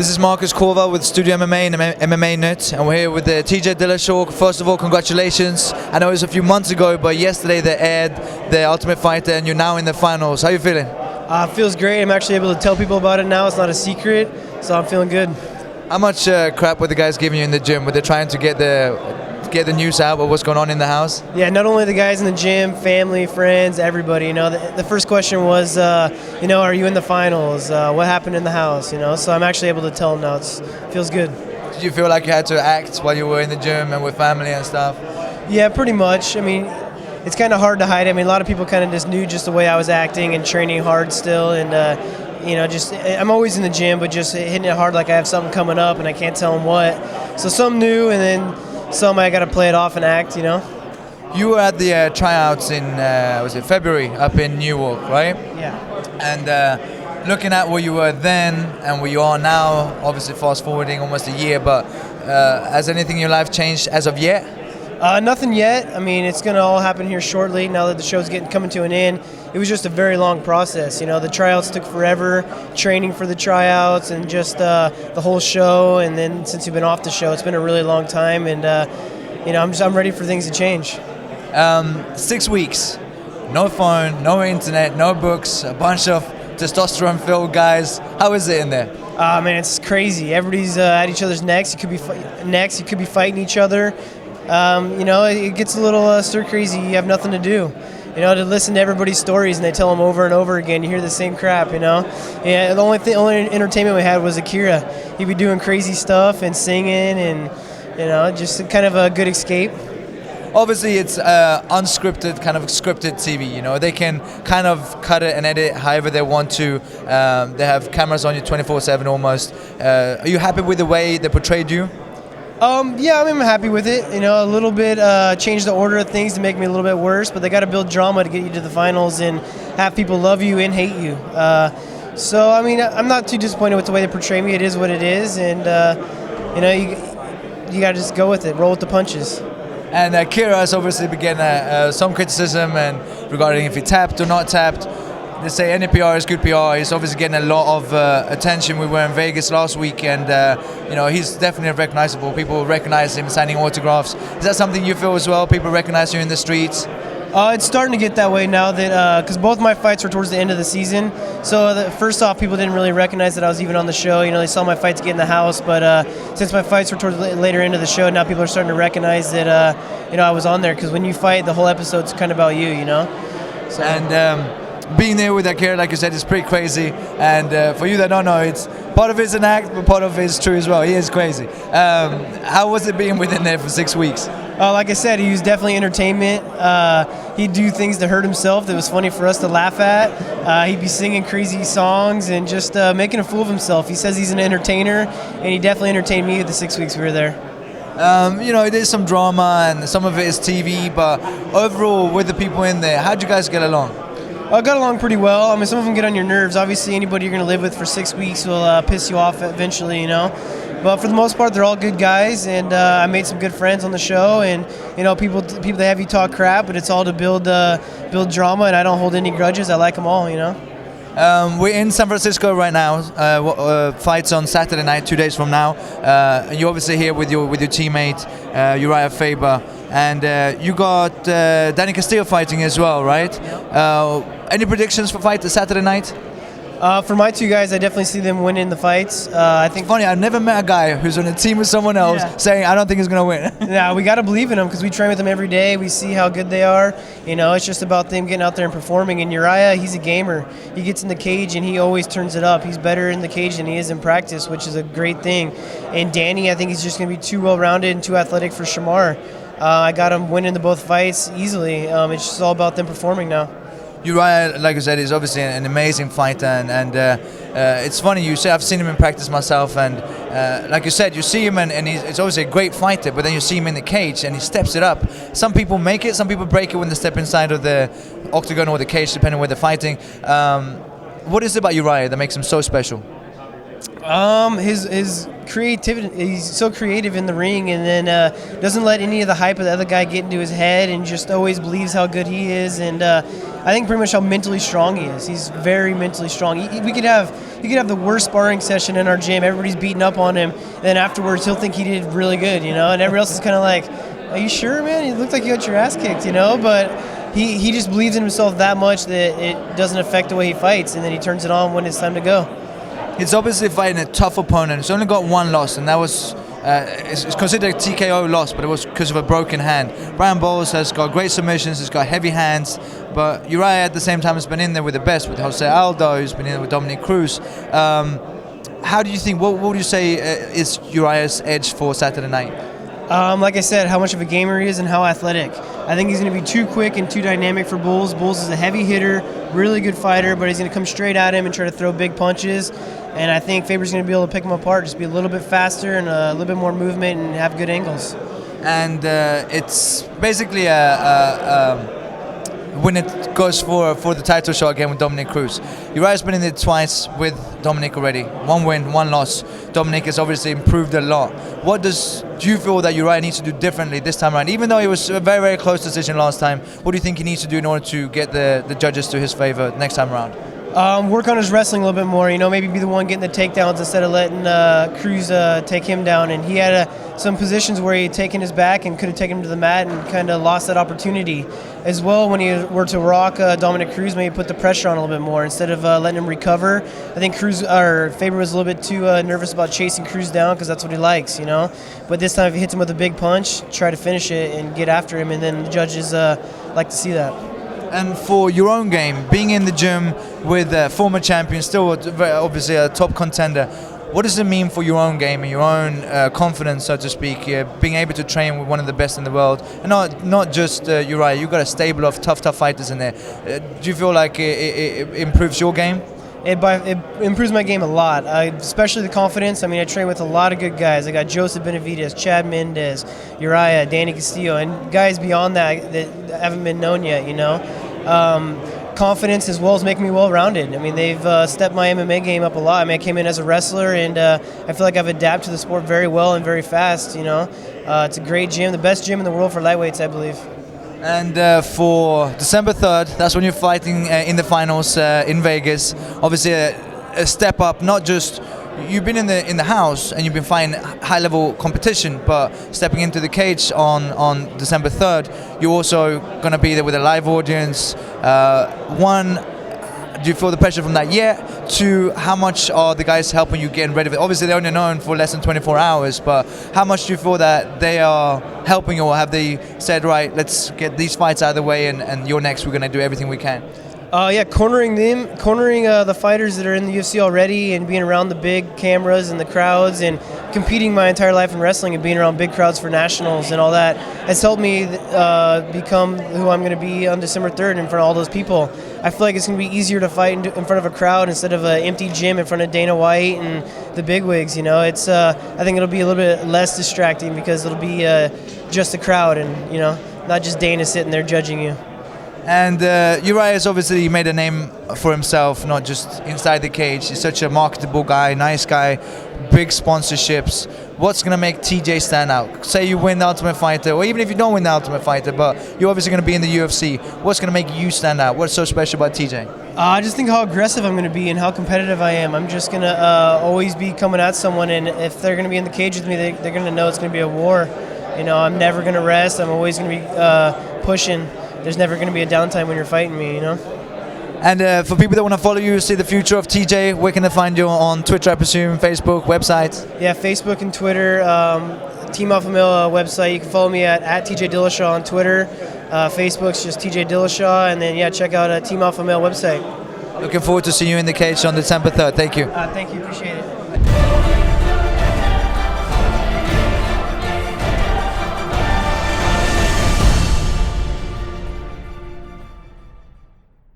This is Marcus Corval with Studio MMA and MMA Nut, and we're here with TJ Dillashaw. First of all, congratulations. I know it was a few months ago, but yesterday they aired the Ultimate Fighter and you're now in the finals. How are you feeling? Feels great. I'm actually able to tell people about it now. It's not a secret, so I'm feeling good. How much crap were the guys giving you in the gym? Were they trying to get the news out of what's going on in the house? Yeah, not only the guys in the gym, family, friends, everybody. You know, the first question was, are you in the finals? What happened in the house? You know, so I'm actually able to tell them now. It feels good. Did you feel like you had to act while you were in the gym and with family and stuff? Yeah, pretty much. I mean, it's kind of hard to hide. I mean, a lot of people kind of just knew just the way I was acting and training hard still, and I'm always in the gym, but just hitting it hard like I have something coming up and I can't tell them what. So some new, and then some I got to play it off and act, you know. You were at the tryouts in was it February up in Newark, right? Yeah. And looking at where you were then and where you are now, obviously fast forwarding almost a year, but has anything in your life changed as of yet? Nothing yet. I mean, it's going to all happen here shortly now that the show's coming to an end. It was just a very long process. You know, the tryouts took forever, training for the tryouts and just the whole show. And then since you've been off the show, it's been a really long time. And, I'm ready for things to change. 6 weeks, no phone, no internet, no books, a bunch of testosterone-filled guys. How is it in there? Man, it's crazy. Everybody's at each other's necks. You could be fighting each other. It gets a little stir crazy. You have nothing to do, to listen to everybody's stories, and they tell them over and over again. You hear the same crap, Yeah, the only entertainment we had was Akira. He'd be doing crazy stuff and singing, and just kind of a good escape. Obviously, it's unscripted, kind of scripted TV. They can kind of cut it and edit however they want to. They have cameras on you 24/7 almost. Are you happy with the way they portrayed you? Yeah, I'm happy with it. A little bit change the order of things to make me a little bit worse, but they got to build drama to get you to the finals and have people love you and hate you. So, I mean, I'm not too disappointed with the way they portray me. It is what it is, and, you got to just go with it, roll with the punches. And Kira has obviously been getting some criticism and regarding if he tapped or not tapped. They say any PR is good PR. He's obviously getting a lot of attention. We were in Vegas last week, and he's definitely recognizable. People recognize him signing autographs. Is that something you feel as well? People recognize you in the streets? It's starting to get that way now that because both my fights were towards the end of the season. So first off, people didn't really recognize that I was even on the show. They saw my fights get in the house, but since my fights were towards the later end of the show, now people are starting to recognize that I was on there, because when you fight, the whole episode's kind of about you, So. And being there with Akira, like you said, is pretty crazy. And for you that don't know, it's part of it's an act, but part of it's true as well. He is crazy. How was it being within there for 6 weeks? Like I said, he was definitely entertainment. He'd do things to hurt himself that was funny for us to laugh at. He'd be singing crazy songs and just making a fool of himself. He says he's an entertainer, and he definitely entertained me the 6 weeks we were there. It is some drama and some of it is TV, but overall, with the people in there, how'd you guys get along? I got along pretty well. I mean, some of them get on your nerves. Obviously, anybody you're going to live with for 6 weeks will piss you off eventually, But for the most part, they're all good guys, and I made some good friends on the show. And people they have you talk crap, but it's all to build drama, and I don't hold any grudges. I like them all, We're in San Francisco right now. Fights on Saturday night, 2 days from now. And you're obviously here with your teammate Urijah Faber, and you got Danny Castillo fighting as well, right? Any predictions for fight Saturday night? For my two guys, I definitely see them winning the fights. I think it's funny. I've never met a guy who's on a team with someone else saying I don't think he's gonna win. Yeah, we got to believe in them because we train with them every day. We see how good they are. It's just about them getting out there and performing. And Urijah, he's a gamer. He gets in the cage and he always turns it up. He's better in the cage than he is in practice, which is a great thing. And Danny, I think he's just gonna be too well-rounded and too athletic for Shamar. I got him winning the both fights easily. It's just all about them performing now. Urijah, like I said, is obviously an amazing fighter, and it's funny you say I've seen him in practice myself, and like you said, you see him and it's obviously a great fighter, but then you see him in the cage and he steps it up. Some people make it, some people break it when they step inside of the octagon or the cage, depending on where they're fighting. What is it about Urijah that makes him so special? His He's so creative in the ring, and then doesn't let any of the hype of the other guy get into his head, and just always believes how good he is. And I think pretty much how mentally strong he is. He's very mentally strong. We could have the worst sparring session in our gym. Everybody's beating up on him. Then afterwards, he'll think he did really good, and everybody else is kind of like, "Are you sure, man? You looked like you got your ass kicked," But he just believes in himself that much that it doesn't affect the way he fights, and then he turns it on when it's time to go. He's obviously fighting a tough opponent. He's only got one loss, and that was it's considered a TKO loss, but it was because of a broken hand. Brian Bowles has got great submissions, he's got heavy hands, but Urijah at the same time has been in there with the best, with Jose Aldo, he's been in there with Dominic Cruz. How do you think, what would you say is Urijah's edge for Saturday night? Like I said, how much of a gamer he is and how athletic. I think he's going to be too quick and too dynamic for Bowles. Bowles is a heavy hitter, really good fighter, but he's going to come straight at him and try to throw big punches. And I think Faber's going to be able to pick him apart, just be a little bit faster and a little bit more movement and have good angles. And it's basically when it goes for the title shot again with Dominic Cruz. Urijah's been in it twice with Dominic already. One win, one loss. Dominic has obviously improved a lot. What do you feel that Urijah needs to do differently this time around? Even though it was a very, very close decision last time, what do you think he needs to do in order to get the judges to his favor next time around? Work on his wrestling a little bit more, maybe be the one getting the takedowns instead of letting Cruz take him down. And he had some positions where he had taken his back and could have taken him to the mat and kind of lost that opportunity. As well, when he were to rock Dominic Cruz, maybe put the pressure on a little bit more instead of letting him recover. I think Faber was a little bit too nervous about chasing Cruz down because that's what he likes, But this time, if he hits him with a big punch, try to finish it and get after him, and then the judges like to see that. And for your own game, being in the gym with former champion, still obviously a top contender, what does it mean for your own game and your own confidence, so to speak, being able to train with one of the best in the world? And not just Urijah, you've got a stable of tough fighters in there. Do you feel like it improves your game? It improves my game a lot, especially the confidence. I train with a lot of good guys. I got Joseph Benavidez, Chad Mendez, Urijah, Danny Castillo, and guys beyond that haven't been known yet, Confidence as well as making me well-rounded. They've stepped my MMA game up a lot. I came in as a wrestler, and I feel like I've adapted to the sport very well and very fast, It's a great gym, the best gym in the world for lightweights, I believe. And for December 3rd, that's when you're fighting in the finals in Vegas. Obviously a step up, not just you've been in the house and you've been fighting high-level competition, but stepping into the cage on December 3rd, you're also going to be there with a live audience. One, do you feel the pressure from that yet? Two, how much are the guys helping you getting ready? Obviously, they're only known for less than 24 hours, but how much do you feel that they are helping you, or have they said, right, let's get these fights out of the way and you're next, we're going to do everything we can? Cornering the fighters that are in the UFC already, and being around the big cameras and the crowds, and competing my entire life in wrestling and being around big crowds for nationals and all that has helped me become who I'm going to be on December 3rd in front of all those people. I feel like it's going to be easier to fight in front of a crowd instead of an empty gym in front of Dana White and the bigwigs. It's I think it'll be a little bit less distracting because it'll be just a crowd and not just Dana sitting there judging you. And Urijah has obviously made a name for himself, not just inside the cage. He's such a marketable guy, nice guy, big sponsorships. What's going to make TJ stand out? Say you win the Ultimate Fighter, or even if you don't win the Ultimate Fighter, but you're obviously going to be in the UFC. What's going to make you stand out? What's so special about TJ? I just think how aggressive I'm going to be and how competitive I am. I'm just going to always be coming at someone, and if they're going to be in the cage with me, they're going to know it's going to be a war. I'm never going to rest. I'm always going to be pushing. There's never going to be a downtime when you're fighting me, And for people that want to follow you, see the future of TJ, where can they find you? On Twitter, I presume, Facebook, website? Yeah, Facebook and Twitter. Team Alpha Male website. You can follow me at TJ Dillashaw on Twitter. Facebook's just TJ Dillashaw. And then, check out Team Alpha Male website. Looking forward to seeing you in the cage on December 3rd. Thank you. Thank you. Appreciate it.